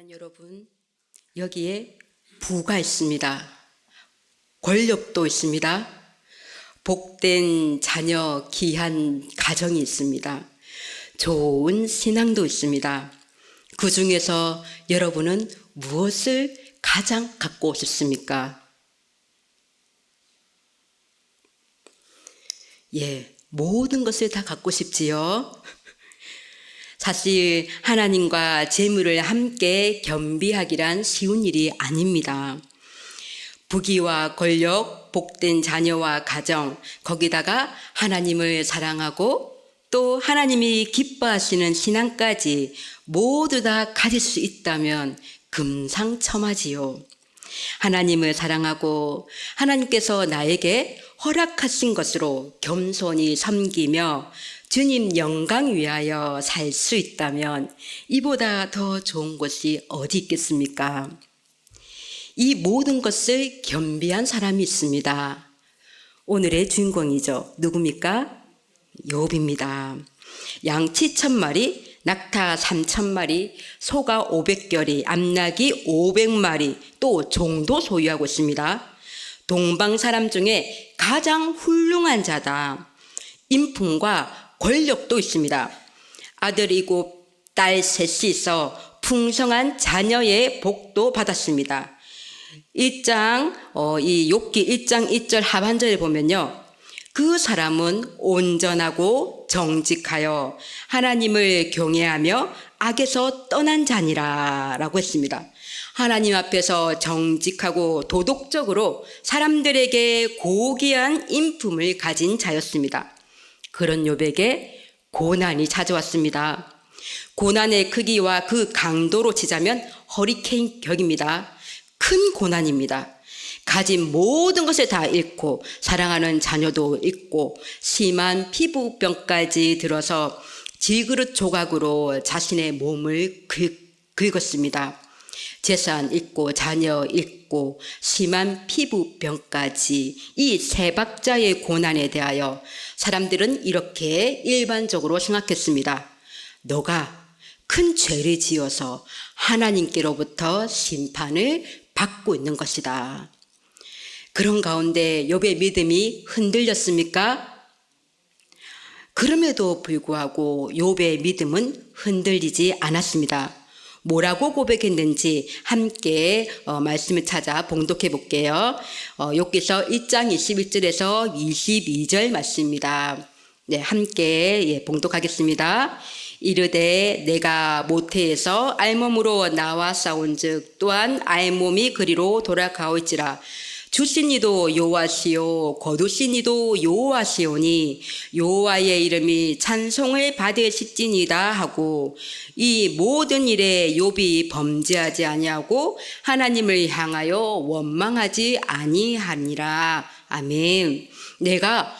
사랑하는 여러분, 여기에 부가 있습니다. 권력도 있습니다. 복된 자녀, 귀한 가정이 있습니다. 좋은 신앙도 있습니다. 그 중에서 여러분은 무엇을 가장 갖고 싶습니까? 모든 것을 다 갖고 싶지요. 사실 하나님과 재물을 함께 겸비하기란 쉬운 일이 아닙니다. 부귀와 권력, 복된 자녀와 가정, 거기다가 하나님을 사랑하고 또 하나님이 기뻐하시는 신앙까지 모두 다 가질 수 있다면 금상첨화지요. 하나님을 사랑하고 하나님께서 나에게 허락하신 것으로 겸손히 섬기며 주님 영광 위하여 살 수 있다면 이보다 더 좋은 것이 어디 있겠습니까? 이 모든 것을 겸비한 사람이 있습니다. 오늘의 주인공이죠. 누굽니까? 욥입니다. 양 7,000마리, 낙타 3,000마리, 소가 500결이, 암낙이 500마리, 또 종도 소유하고 있습니다. 동방 사람 중에 가장 훌륭한 자다. 인품과 권력도 있습니다. 아들 7, 딸 3이 있어 풍성한 자녀의 복도 받았습니다. 이 욥기 1장 1절 하반절에 보면요, 그 사람은 온전하고 정직하여 하나님을 경외하며 악에서 떠난 자니라 라고 했습니다. 하나님 앞에서 정직하고 도덕적으로 사람들에게 고귀한 인품을 가진 자였습니다. 그런 욥에게 고난이 찾아왔습니다. 고난의 크기와 그 강도로 치자면 허리케인 격입니다. 큰 고난입니다. 가진 모든 것을 다 잃고 사랑하는 자녀도 잃고 심한 피부병까지 들어서 질그릇 조각으로 자신의 몸을 긁었습니다. 재산 잃고 자녀 잃고 심한 피부병까지 이 세 박자의 고난에 대하여 사람들은 이렇게 일반적으로 생각했습니다. 너가 큰 죄를 지어서 하나님께로부터 심판을 받고 있는 것이다. 그런 가운데 욥의 믿음이 흔들렸습니까? 그럼에도 불구하고 욥의 믿음은 흔들리지 않았습니다. 뭐라고 고백했는지 함께 말씀을 찾아 봉독해 볼게요. 욥기서 1장 21절에서 22절 말씀입니다. 함께 봉독하겠습니다. 이르되 내가 모태에서 알몸으로 나와 싸운즉 또한 알몸이 그리로 돌아가올지라. 주신 이도 여호와시요 거두신 이도 여호와시오니 여호와의 이름이 찬송을 받으실지니이다 하고 이 모든 일에 욥이 범죄하지 아니하고 하나님을 향하여 원망하지 아니하니라. 아멘. 내가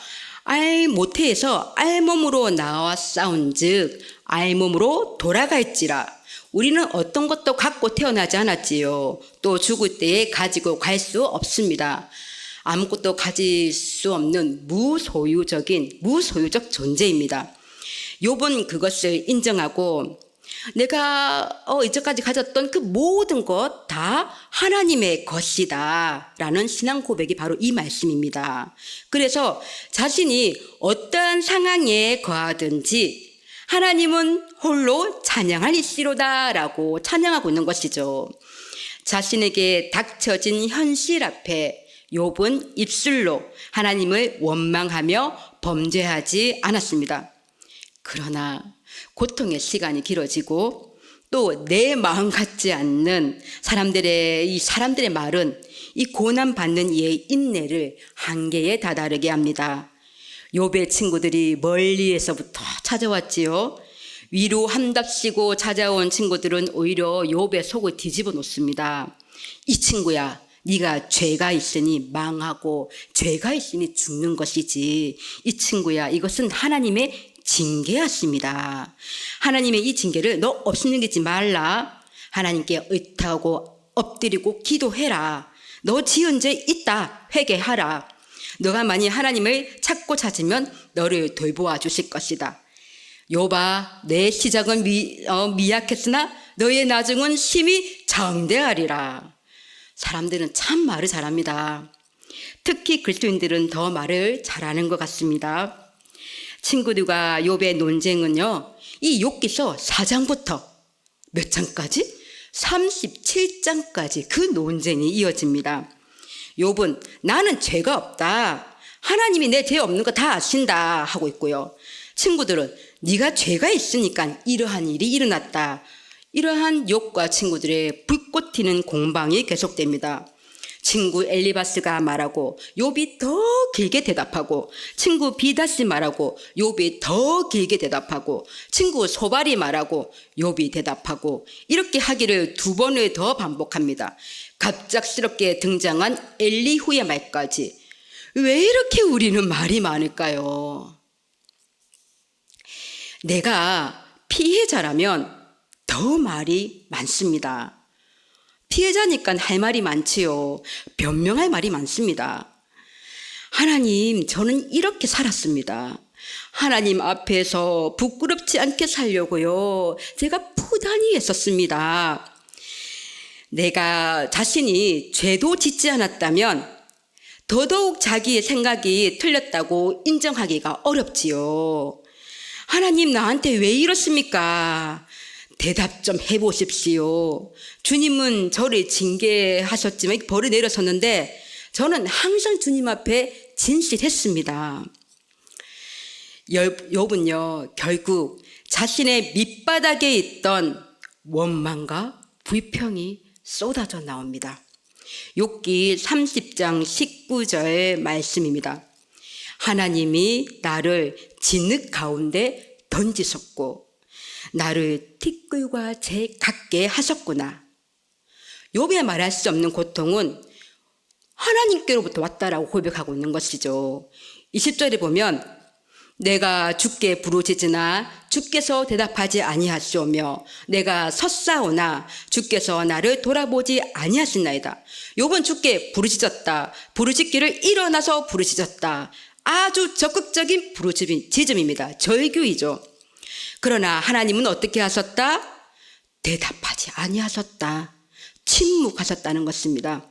모태에서 알몸으로 나와 싸운즉 알몸으로 돌아갈지라. 우리는 어떤 것도 갖고 태어나지 않았지요. 또 죽을 때에 가지고 갈 수 없습니다. 아무것도 가질 수 없는 무소유적 존재입니다. 욥은 그것을 인정하고 내가 이제까지 가졌던 그 모든 것 다 하나님의 것이다 라는 신앙 고백이 바로 이 말씀입니다. 그래서 자신이 어떠한 상황에 거하든지 하나님은 홀로 찬양할지로다 라고 찬양하고 있는 것이죠. 자신에게 닥쳐진 현실 앞에 욥은 입술로 하나님을 원망하며 범죄하지 않았습니다. 그러나 고통의 시간이 길어지고 또 내 마음 같지 않는 사람들의 말은 이 고난받는 이의 인내를 한계에 다다르게 합니다. 욥의 친구들이 멀리에서부터 찾아왔지요. 위로 한답시고 찾아온 친구들은 오히려 욥의 속을 뒤집어 놓습니다. 이 친구야, 네가 죄가 있으니 망하고 죄가 있으니 죽는 것이지. 이 친구야, 이것은 하나님의 징계였습니다. 하나님의 이 징계를 너 없애기지 말라. 하나님께 의탁하고 엎드리고 기도해라. 너 지은 죄 있다. 회개하라. 너가 만약 하나님을 찾고 찾으면 너를 돌보아 주실 것이다. 욥아, 내 시작은 미약했으나 너의 나중은 심히 장대하리라. 사람들은 참 말을 잘합니다. 특히 그리스도인들은 더 말을 잘하는 것 같습니다. 친구들과 욥의 논쟁은요, 이 욥기서 4장부터 몇 장까지? 37장까지 그 논쟁이 이어집니다. 욥은 나는 죄가 없다, 하나님이 내 죄 없는 거 다 아신다 하고 있고요. 친구들은 네가 죄가 있으니까 이러한 일이 일어났다. 이러한 욥과 친구들의 불꽃 튀는 공방이 계속됩니다. 친구 엘리바스가 말하고 욥이 더 길게 대답하고, 친구 비다시 말하고 욥이 더 길게 대답하고, 친구 소발이 말하고 욥이 대답하고, 이렇게 하기를 2번을 더 반복합니다. 갑작스럽게 등장한 엘리후의 말까지. 왜 이렇게 우리는 말이 많을까요? 내가 피해자라면 더 말이 많습니다. 피해자니까 할 말이 많지요. 변명할 말이 많습니다. 하나님, 저는 이렇게 살았습니다. 하나님 앞에서 부끄럽지 않게 살려고요, 제가 부단히 애썼습니다. 내가 자신이 죄도 짓지 않았다면 더더욱 자기의 생각이 틀렸다고 인정하기가 어렵지요. 하나님, 나한테 왜 이렇습니까? 대답 좀 해보십시오. 주님은 저를 징계하셨지만 벌을 내렸었는데 저는 항상 주님 앞에 진실했습니다. 욥은요, 결국 자신의 밑바닥에 있던 원망과 불평이 쏟아져 나옵니다. 욥기 30장 19절 말씀입니다. 하나님이 나를 진흙 가운데 던지셨고 나를 티끌과 재 같게 하셨구나. 욥이 말할 수 없는 고통은 하나님께로부터 왔다라고 고백하고 있는 것이죠. 20절에 보면 내가 주께 부르짖으나 주께서 대답하지 아니하시오며 내가 섰사오나 주께서 나를 돌아보지 아니하시나이다. 욥은 주께 부르짖었다. 부르짖기를 일어나서 부르짖었다. 아주 적극적인 부르짖음입니다. 절규이죠. 그러나 하나님은 어떻게 하셨다? 대답하지 아니하셨다. 침묵하셨다는 것입니다.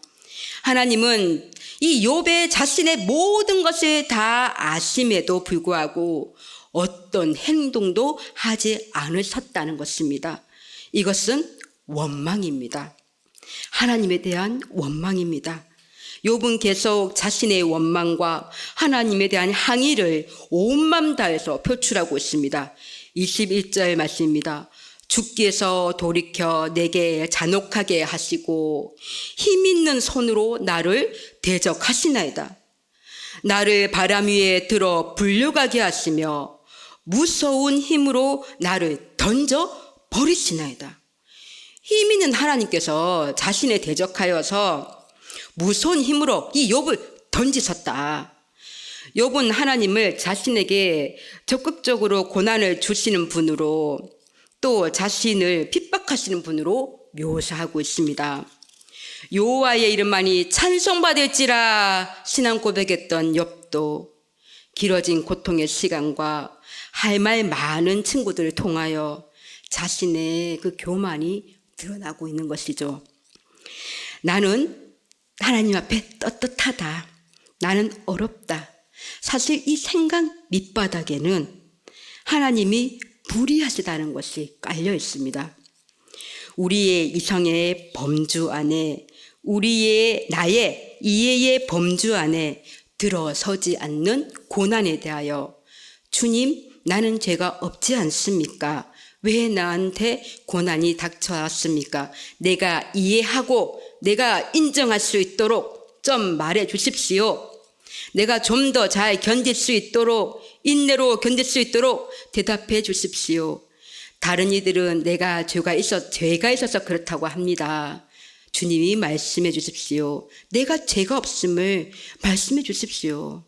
하나님은 이 욥의 자신의 모든 것을 다 아심에도 불구하고 어떤 행동도 하지 않으셨다는 것입니다. 이것은 원망입니다. 하나님에 대한 원망입니다. 욥은 계속 자신의 원망과 하나님에 대한 항의를 온 맘 다해서 표출하고 있습니다. 21절 말씀입니다. 주께서 돌이켜 내게 잔혹하게 하시고 힘 있는 손으로 나를 대적하시나이다. 나를 바람 위에 들어 불려가게 하시며 무서운 힘으로 나를 던져 버리시나이다. 힘 있는 하나님께서 자신을 대적하여서 무서운 힘으로 이 욥을 던지셨다. 욥은 하나님을 자신에게 적극적으로 고난을 주시는 분으로, 또 자신을 핍박하시는 분으로 묘사하고 있습니다. 여호와의 이름만이 찬송받을지라 신앙 고백했던 욥도 길어진 고통의 시간과 할 말 많은 친구들을 통하여 자신의 그 교만이 드러나고 있는 것이죠. 나는 하나님 앞에 떳떳하다. 나는 어렵다. 사실 이 생각 밑바닥에는 하나님이 불의하시다는 것이 깔려 있습니다. 우리의 이성의 범주 안에, 나의 이해의 범주 안에 들어서지 않는 고난에 대하여 주님, 나는 죄가 없지 않습니까? 왜 나한테 고난이 닥쳐왔습니까? 내가 이해하고 내가 인정할 수 있도록 좀 말해 주십시오. 내가 좀 더 잘 견딜 수 있도록, 인내로 견딜 수 있도록 대답해 주십시오. 다른 이들은 내가 죄가 있어서 그렇다고 합니다. 주님이 말씀해 주십시오. 내가 죄가 없음을 말씀해 주십시오.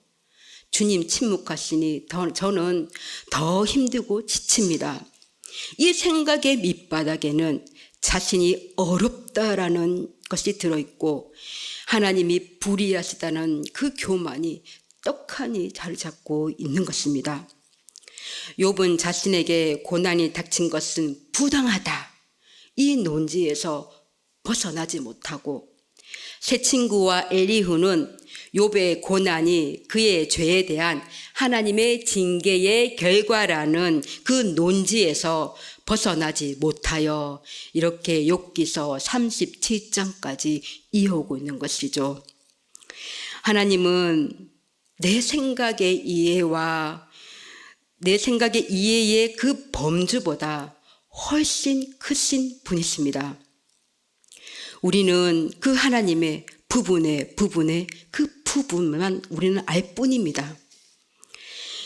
주님 침묵하시니 저는 더 힘들고 지칩니다. 이 생각의 밑바닥에는 자신이 어렵다라는 것이 들어있고 하나님이 불의하시다는 그 교만이 떡하니 자리 잡고 있는 것입니다. 욥은 자신에게 고난이 닥친 것은 부당하다, 이 논지에서 벗어나지 못하고 새 친구와 엘리후는 욥의 고난이 그의 죄에 대한 하나님의 징계의 결과라는 그 논지에서 벗어나지 못하여 이렇게 욥기서 37장까지 이어오고 있는 것이죠. 하나님은 내 생각의 이해와 내 생각의 이해의 그 범주보다 훨씬 크신 분이십니다. 우리는 그 하나님의 부분의 그 부분만 우리는 알 뿐입니다.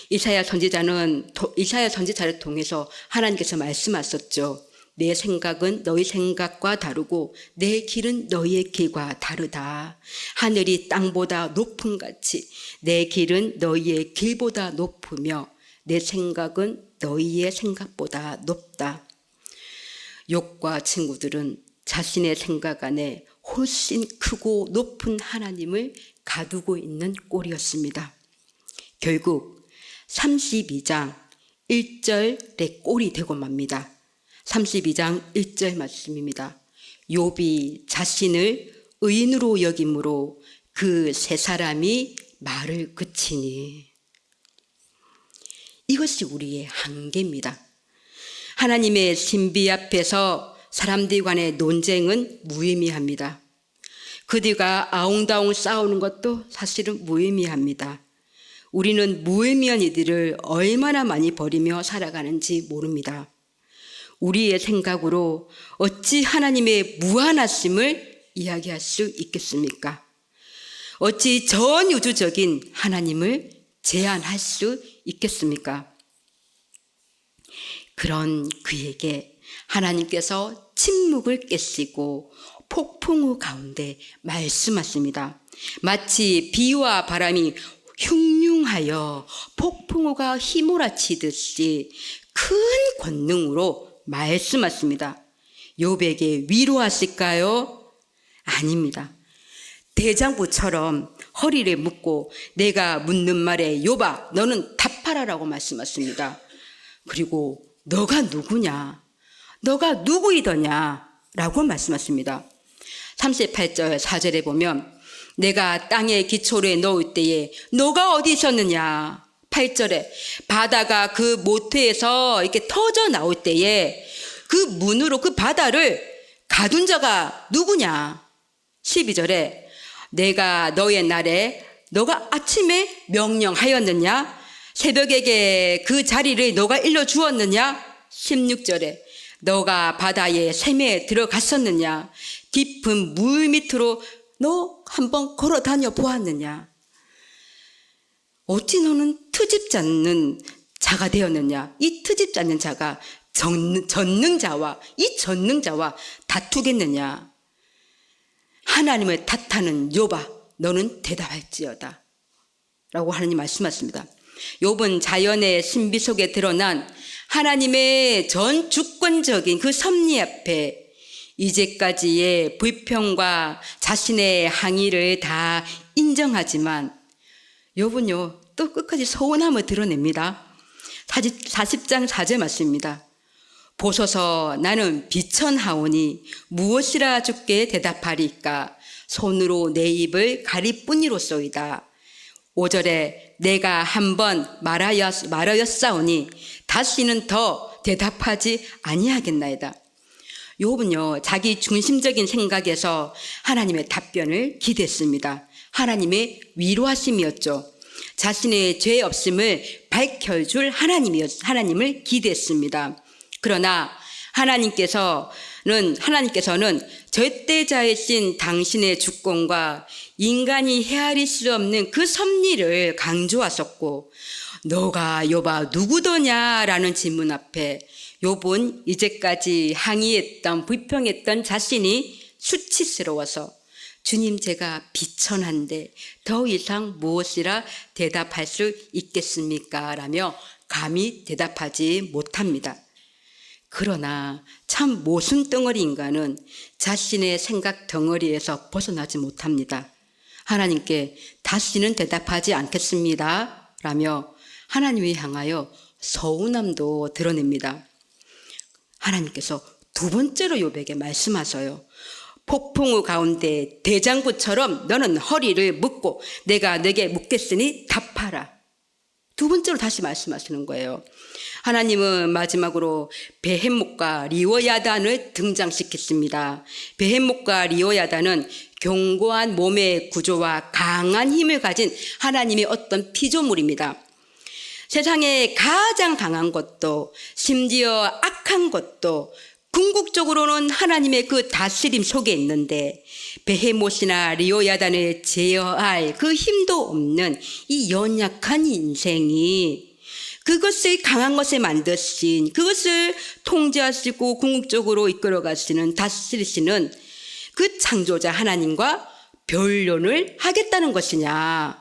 이사야 선지자를 통해서 하나님께서 말씀하셨죠. 내 생각은 너희 생각과 다르고 내 길은 너희의 길과 다르다. 하늘이 땅보다 높음 같이 내 길은 너희의 길보다 높으며 내 생각은 너희의 생각보다 높다. 욥과 친구들은 자신의 생각 안에 훨씬 크고 높은 하나님을 가두고 있는 꼴이었습니다. 결국 32장 1절의 꼴이 되고 맙니다. 32장 1절 말씀입니다. 욥이 자신을 의인으로 여김으로 그 세 사람이 말을 그치니. 이것이 우리의 한계입니다. 하나님의 신비 앞에서 사람들 간의 논쟁은 무의미합니다. 그들과 아웅다웅 싸우는 것도 사실은 무의미합니다. 우리는 무의미한 이들을 얼마나 많이 버리며 살아가는지 모릅니다. 우리의 생각으로 어찌 하나님의 무한하심을 이야기할 수 있겠습니까? 어찌 전 우주적인 하나님을 제안할 수 있겠습니까? 그런 그에게 하나님께서 침묵을 깨시고 폭풍우 가운데 말씀하십니다. 마치 비와 바람이 흉흉하여 폭풍우가 휘몰아치듯이 큰 권능으로 말씀하십니다. 욥에게 위로하실까요? 아닙니다. 대장부처럼 허리를 묶고 내가 묻는 말에 욥아 너는 답하라라고 말씀하십니다. 그리고 너가 누구냐? 너가 누구이더냐? 라고 말씀하십니다. 38절 4절에 보면 내가 땅에 기초를 넣을 때에 너가 어디 있었느냐? 8절에 바다가 그 모태에서 이렇게 터져 나올 때에 그 문으로 그 바다를 가둔 자가 누구냐? 12절에 내가 너의 날에 너가 아침에 명령하였느냐? 새벽에게 그 자리를 너가 일러주었느냐? 16절에 너가 바다의 샘에 들어갔었느냐? 깊은 물 밑으로 너 한번 걸어 다녀 보았느냐? 어찌 너는 트집지 않는 자가 되었느냐? 이 트집지 않는 자가 전능자와 다투겠느냐? 하나님을 탓하는 욥아 너는 대답할지어다 라고 하나님 말씀하십니다. 욥은 자연의 신비 속에 드러난 하나님의 전 주권적인 그 섭리 앞에 이제까지의 불평과 자신의 항의를 다 인정하지만 욥은요 또 끝까지 서운함을 드러냅니다. 40장 4절 말씀입니다. 보소서 나는 비천하오니 무엇이라 주께 대답하리까 손으로 내 입을 가리뿐이로소이다. 5절에 내가 한번 말하였사오니 다시는 더 대답하지 아니하겠나이다. 욥은요 자기 중심적인 생각에서 하나님의 답변을 기대했습니다. 하나님의 위로하심이었죠. 자신의 죄 없음을 밝혀줄 하나님을 기대했습니다. 그러나 하나님께서는 절대자이신 당신의 주권과 인간이 헤아릴 수 없는 그 섭리를 강조하셨고 너가 욥아 누구더냐라는 질문 앞에 욥은 이제까지 항의했던 불평했던 자신이 수치스러워서 주님 제가 비천한데 더 이상 무엇이라 대답할 수 있겠습니까? 라며 감히 대답하지 못합니다. 그러나 참 모순덩어리 인간은 자신의 생각 덩어리에서 벗어나지 못합니다. 하나님께 다시는 대답하지 않겠습니다. 라며 하나님을 향하여 서운함도 드러냅니다. 하나님께서 두 번째로 욥에게 말씀하셔요. 폭풍우 가운데 대장부처럼 너는 허리를 묶고 내가 내게 묻겠으니 답하라. 두 번째로 다시 말씀하시는 거예요. 하나님은 마지막으로 베헤못과 리오야단을 등장시켰습니다. 베헤못과 리오야단은 견고한 몸의 구조와 강한 힘을 가진 하나님의 어떤 피조물입니다. 세상에 가장 강한 것도 심지어 악한 것도 궁극적으로는 하나님의 그 다스림 속에 있는데 베헤못이나 리오야단을 제어할 그 힘도 없는 이 연약한 인생이 그것을 강한 것에 만드신, 그것을 통제하시고 궁극적으로 이끌어가시는, 다스리시는 그 창조자 하나님과 변론을 하겠다는 것이냐.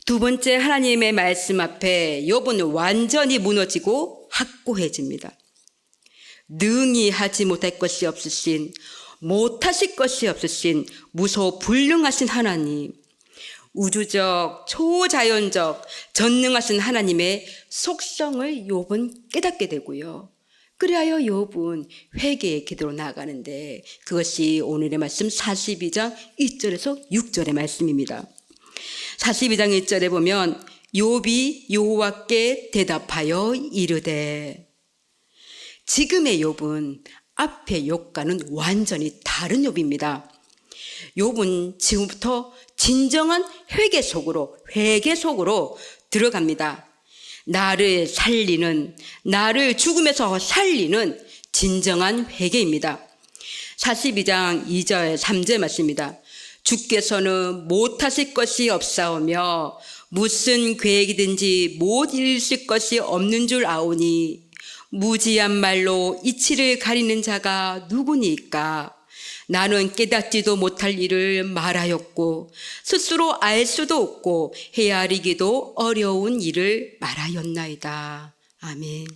두 번째 하나님의 말씀 앞에 욥은 완전히 무너지고 확고해집니다. 능히 하지 못할 것이 없으신, 못하실 것이 없으신 무소불능하신 하나님, 우주적, 초자연적, 전능하신 하나님의 속성을 욥은 깨닫게 되고요. 그리하여 욥은 회개의 기도로 나아가는데 그것이 오늘의 말씀 42장 1절에서 6절의 말씀입니다. 42장 1절에 보면 욥이 여호와께 대답하여 이르되, 지금의 욥은 앞의 욥과는 완전히 다른 욥입니다. 욥은 지금부터 진정한 회개 속으로 들어갑니다. 나를 살리는, 나를 죽음에서 살리는 진정한 회개입니다. 42장 2절 3절 말씀입니다. 주께서는 못하실 것이 없사오며 무슨 계획이든지 못 이루실 것이 없는 줄 아오니 무지한 말로 이치를 가리는 자가 누구니까? 나는 깨닫지도 못할 일을 말하였고 스스로 알 수도 없고 헤아리기도 어려운 일을 말하였나이다. 아멘.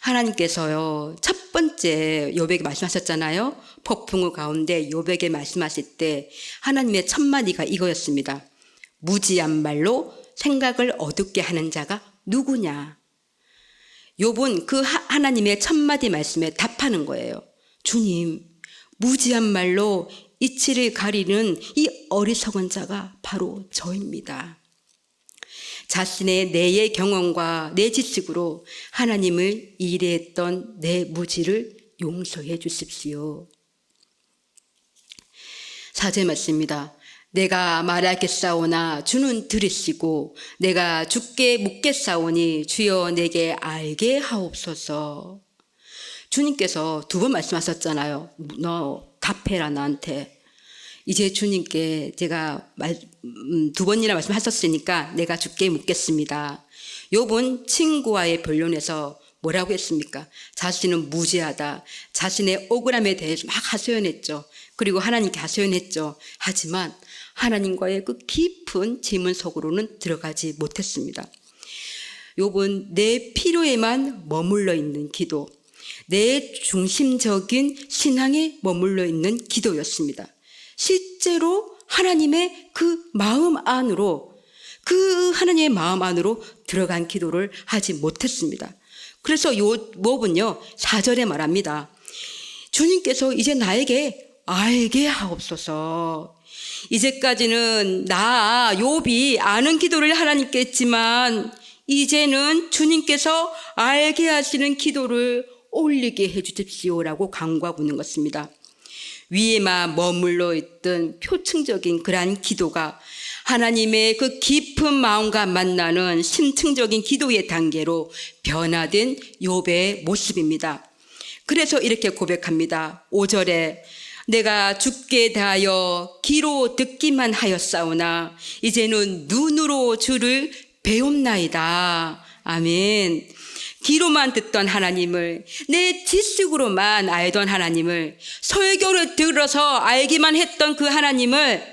하나님께서요, 첫 번째 욥에게 말씀하셨잖아요. 폭풍우 가운데 욥에게 말씀하실 때 하나님의 첫 마디가 이거였습니다. 무지한 말로 생각을 어둡게 하는 자가 누구냐? 욥은 그 하나님의 첫 마디 말씀에 답하는 거예요. 주님, 무지한 말로 이치를 가리는 이 어리석은 자가 바로 저입니다. 자신의 뇌의 경험과 내 지식으로 하나님을 이해했던 내 무지를 용서해 주십시오. 4절 말씀입니다. 내가 말하겠사오나 주는 들으시고 내가 주께 묻겠사오니 주여 내게 알게 하옵소서. 주님께서 두 번 말씀하셨잖아요. 너 답해라 나한테. 이제 주님께 제가 두 번이나 말씀하셨으니까 내가 주께 묻겠습니다. 욥은 친구와의 변론에서 뭐라고 했습니까? 자신은 무지하다. 자신의 억울함에 대해서 막 하소연했죠. 그리고 하나님께 하소연했죠. 하지만 하나님과의 그 깊은 질문 속으로는 들어가지 못했습니다. 욥은 내 필요에만 머물러 있는 기도, 내 중심적인 신앙에 머물러 있는 기도였습니다. 실제로 하나님의 그 마음 안으로, 그 하나님의 마음 안으로 들어간 기도를 하지 못했습니다. 그래서 욥은요 4절에 말합니다. 주님께서 이제 나에게 알게 하옵소서. 이제까지는 나 욥이 아는 기도를 하나님께 했지만 이제는 주님께서 알게 하시는 기도를 올리게 해주십시오라고 간구하고 있는 것입니다. 위에만 머물러 있던 표층적인 그러한 기도가 하나님의 그 깊은 마음과 만나는 심층적인 기도의 단계로 변화된 욥의 모습입니다. 그래서 이렇게 고백합니다. 5절에 내가 주께 대하여 귀로 듣기만 하였사오나 이제는 눈으로 주를 배움나이다. 아멘. 귀로만 듣던 하나님을, 내 지식으로만 알던 하나님을, 설교를 들어서 알기만 했던 그 하나님을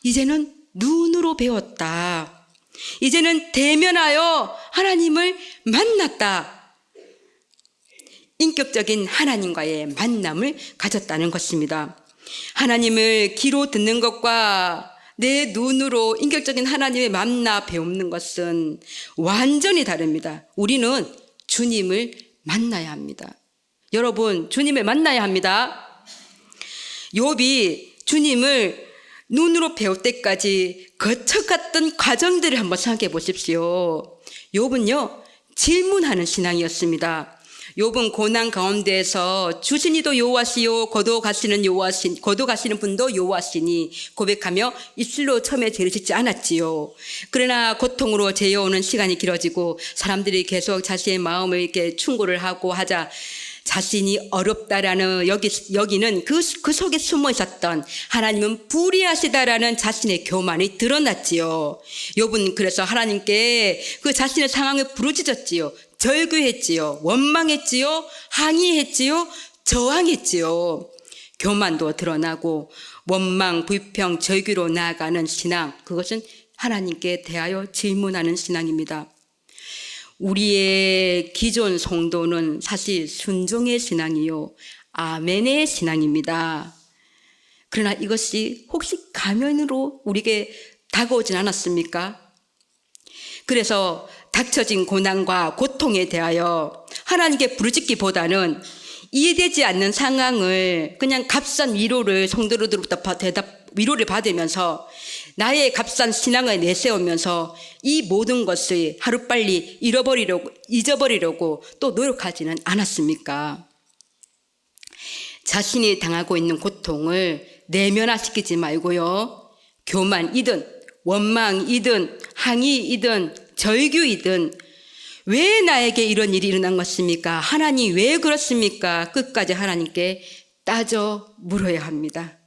이제는 눈으로 배웠다. 이제는 대면하여 하나님을 만났다. 인격적인 하나님과의 만남을 가졌다는 것입니다. 하나님을 귀로 듣는 것과 내 눈으로 인격적인 하나님의 만나 배우는 것은 완전히 다릅니다. 우리는 주님을 만나야 합니다. 여러분, 주님을 만나야 합니다. 욥이 주님을 눈으로 배울 때까지 거쳐갔던 과정들을 한번 생각해 보십시오. 욥은요, 질문하는 신앙이었습니다. 욥은 고난 가운데에서 주시니도 여호와시요 거두 가시는 분도 여호와시니 고백하며 입술로 처음에 죄를 짓지 않았지요. 그러나 고통으로 죄어오는 시간이 길어지고 사람들이 계속 자신의 마음을 이렇게 충고를 하고 하자 자신이 어렵다라는 여기는 그 속에 숨어 있었던 하나님은 불의하시다라는 자신의 교만이 드러났지요. 욥은 그래서 하나님께 그 자신의 상황을 부르짖었지요. 절규했지요. 원망했지요. 항의했지요. 저항했지요. 교만도 드러나고 원망, 불평, 절규로 나아가는 신앙, 그것은 하나님께 대하여 질문하는 신앙입니다. 우리의 기존 성도는 사실 순종의 신앙이요, 아멘의 신앙입니다. 그러나 이것이 혹시 가면으로 우리에게 다가오진 않았습니까? 그래서 닥쳐진 고난과 고통에 대하여 하나님께 부르짖기보다는 이해되지 않는 상황을 그냥 값싼 위로를 성도로부터 위로를 받으면서 나의 값싼 신앙을 내세우면서 이 모든 것을 하루빨리 잊어버리려고 또 노력하지는 않았습니까? 자신이 당하고 있는 고통을 내면화시키지 말고요, 교만이든 원망이든 항의이든 절규이든 왜 나에게 이런 일이 일어난 것입니까? 하나님 왜 그렇습니까? 끝까지 하나님께 따져 물어야 합니다.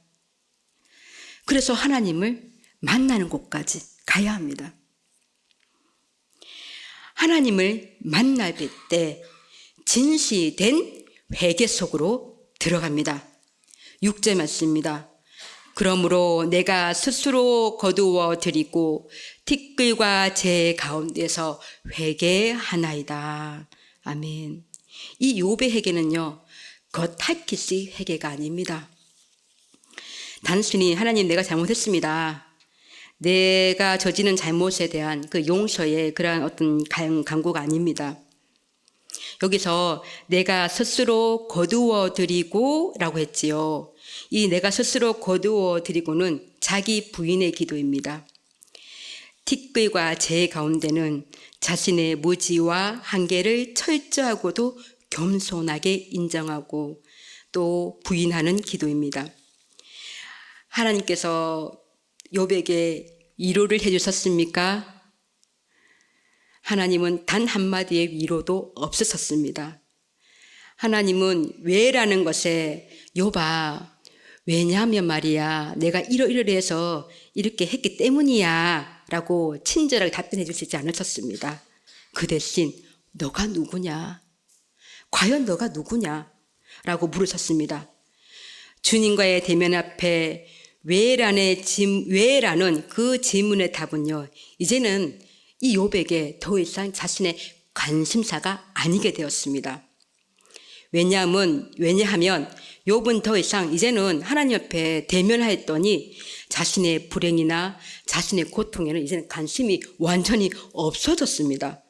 그래서 하나님을 만나는 곳까지 가야 합니다. 하나님을 만날 때 진실된 회개 속으로 들어갑니다. 6절 말씀입니다. 그러므로 내가 스스로 거두어 드리고 티끌과 재 가운데서 회개하나이다. 아멘. 이 욥의 회개는요, 겉핥기식 회개가 아닙니다. 단순히 하나님 내가 잘못했습니다, 내가 저지른 잘못에 대한 그 용서의 그러한 어떤 간구가 아닙니다. 여기서 내가 스스로 거두어 드리고 라고 했지요. 이 내가 스스로 거두어 드리고는 자기 부인의 기도입니다. 티끌과 재 가운데는 자신의 무지와 한계를 철저하고도 겸손하게 인정하고 또 부인하는 기도입니다. 하나님께서 욥에게 위로를 해주셨습니까? 하나님은 단 한마디의 위로도 없으셨습니다. 하나님은 왜라는 것에 욥아, 왜냐하면 말이야, 내가 이러이러해서 이렇게 했기 때문이야 라고 친절하게 답변해 주시지 않으셨습니다. 그 대신 너가 누구냐? 과연 너가 누구냐? 라고 물으셨습니다. 주님과의 대면 앞에 왜라는 그 질문의 답은요, 이제는 이 욥에게 더 이상 자신의 관심사가 아니게 되었습니다. 왜냐하면 욥은 더 이상 이제는 하나님 앞에 대면하였더니 자신의 불행이나 자신의 고통에는 이제는 관심이 완전히 없어졌습니다.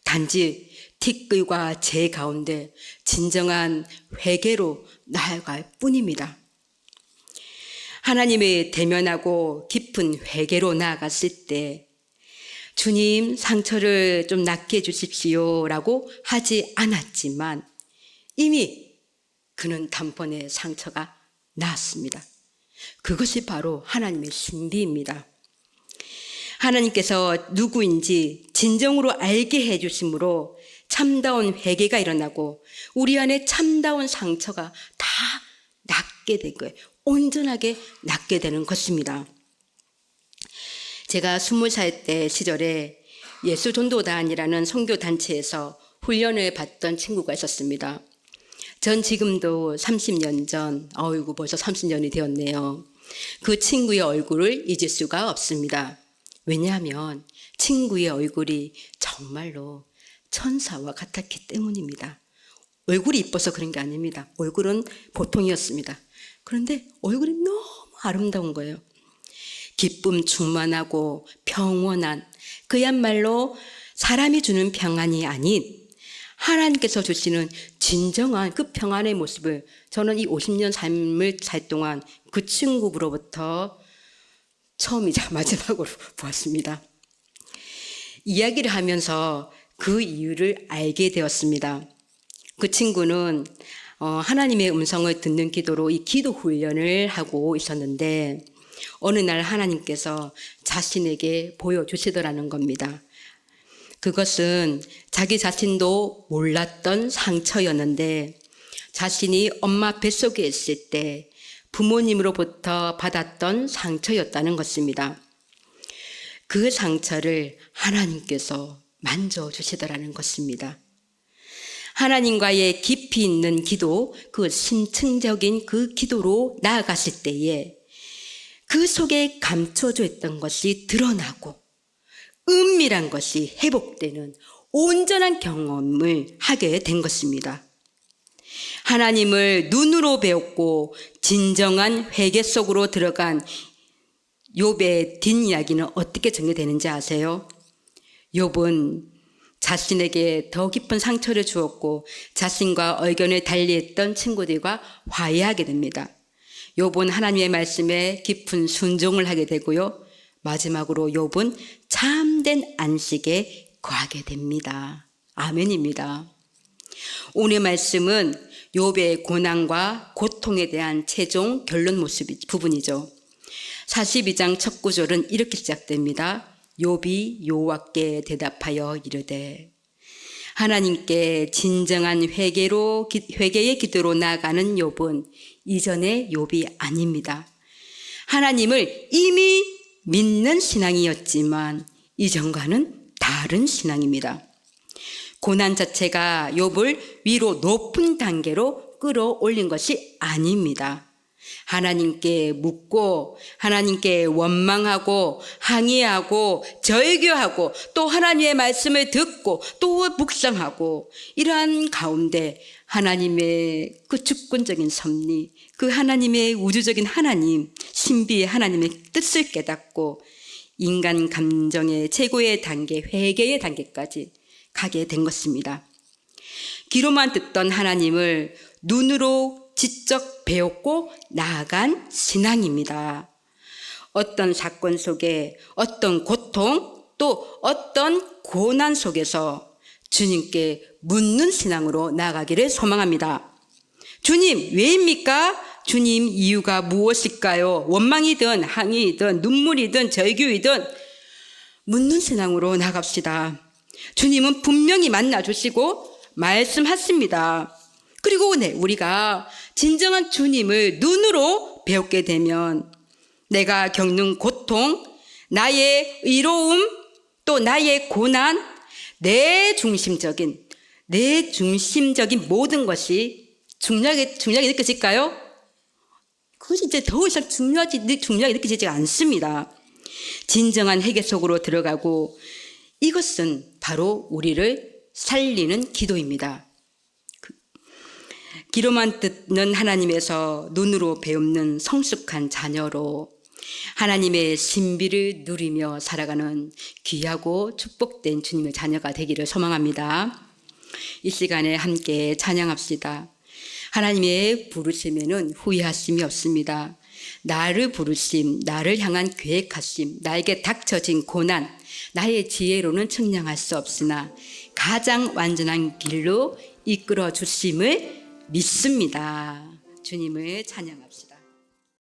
단지 티끌과 재 가운데 진정한 회개로 나아갈 뿐입니다. 하나님의 대면하고 깊은 회개로 나아갔을 때 주님, 상처를 좀 낫게 해주십시오 라고 하지 않았지만 이미 그는 단번에 상처가 나았습니다. 그것이 바로 하나님의 신비입니다. 하나님께서 누구인지 진정으로 알게 해주심으로 참다운 회개가 일어나고 우리 안에 참다운 상처가 다 낫게 된 거예요. 온전하게 낫게 되는 것입니다. 제가 20살 때 시절에 예수전도단이라는 선교단체에서 훈련을 받던 친구가 있었습니다. 전 지금도 30년 전, 벌써 30년이 되었네요. 그 친구의 얼굴을 잊을 수가 없습니다. 왜냐하면 친구의 얼굴이 정말로 천사와 같았기 때문입니다. 얼굴이 이뻐서 그런 게 아닙니다. 얼굴은 보통이었습니다. 그런데 얼굴이 너무 아름다운 거예요. 기쁨 충만하고 평온한, 그야말로 사람이 주는 평안이 아닌 하나님께서 주시는 진정한 그 평안의 모습을 저는 이 50년 삶을 살 동안 그 친구로부터 처음이자 마지막으로 보았습니다. 이야기를 하면서 그 이유를 알게 되었습니다. 그 친구는 하나님의 음성을 듣는 기도로 이 기도 훈련을 하고 있었는데 어느 날 하나님께서 자신에게 보여주시더라는 겁니다. 그것은 자기 자신도 몰랐던 상처였는데 자신이 엄마 뱃속에 있을 때 부모님으로부터 받았던 상처였다는 것입니다. 그 상처를 하나님께서 만져주시더라는 것입니다. 하나님과의 깊이 있는 기도, 그 심층적인 그 기도로 나아갔을 때에 그 속에 감춰져 있던 것이 드러나고 은밀한 것이 회복되는 온전한 경험을 하게 된 것입니다. 하나님을 눈으로 배웠고 진정한 회개 속으로 들어간 욥의 뒷이야기는 어떻게 전개되는지 아세요? 욥은 자신에게 더 깊은 상처를 주었고 자신과 의견을 달리했던 친구들과 화해하게 됩니다. 욥은 하나님의 말씀에 깊은 순종을 하게 되고요. 마지막으로 욥은 참된 안식에 거하게 됩니다. 아멘입니다. 오늘 말씀은 욥의 고난과 고통에 대한 최종 결론 부분이죠. 42장 첫 구절은 이렇게 시작됩니다. 욥이 여호와께 대답하여 이르되 하나님께 진정한 회개의 기도로 나아가는 욥은 이전의 욥이 아닙니다. 하나님을 이미 믿는 신앙이었지만 이전과는 다른 신앙입니다. 고난 자체가 욥을 위로 높은 단계로 끌어올린 것이 아닙니다. 하나님께 묻고 하나님께 원망하고 항의하고 절규하고 또 하나님의 말씀을 듣고 또 묵상하고 이러한 가운데 하나님의 그 주권적인 섭리, 그 하나님의 우주적인 하나님, 신비의 하나님의 뜻을 깨닫고 인간 감정의 최고의 단계, 회개의 단계까지 가게 된 것입니다. 귀로만 듣던 하나님을 눈으로 직접 배웠고 나아간 신앙입니다. 어떤 사건 속에 어떤 고통 또 어떤 고난 속에서 주님께 묻는 신앙으로 나아가기를 소망합니다. 주님 왜입니까? 주님 이유가 무엇일까요? 원망이든 항의이든 눈물이든 절규이든 묻는 신앙으로 나갑시다. 주님은 분명히 만나주시고 말씀하십니다. 그리고 우리가 진정한 주님을 눈으로 배우게 되면 내가 겪는 고통, 나의 의로움, 또 나의 고난, 내 중심적인 모든 것이 중요하게 느껴질까요? 그것이 이제 더 이상 중요하게 느껴지지 않습니다. 진정한 회개 속으로 들어가고 이것은 바로 우리를 살리는 기도입니다. 귀로만 듣는 하나님에서 눈으로 배우는 성숙한 자녀로 하나님의 신비를 누리며 살아가는 귀하고 축복된 주님의 자녀가 되기를 소망합니다. 이 시간에 함께 찬양합시다. 하나님의 부르심에는 후회하심이 없습니다. 나를 부르심, 나를 향한 계획하심, 나에게 닥쳐진 고난, 나의 지혜로는 측량할 수 없으나 가장 완전한 길로 이끌어 주심을 믿습니다. 주님을 찬양합시다.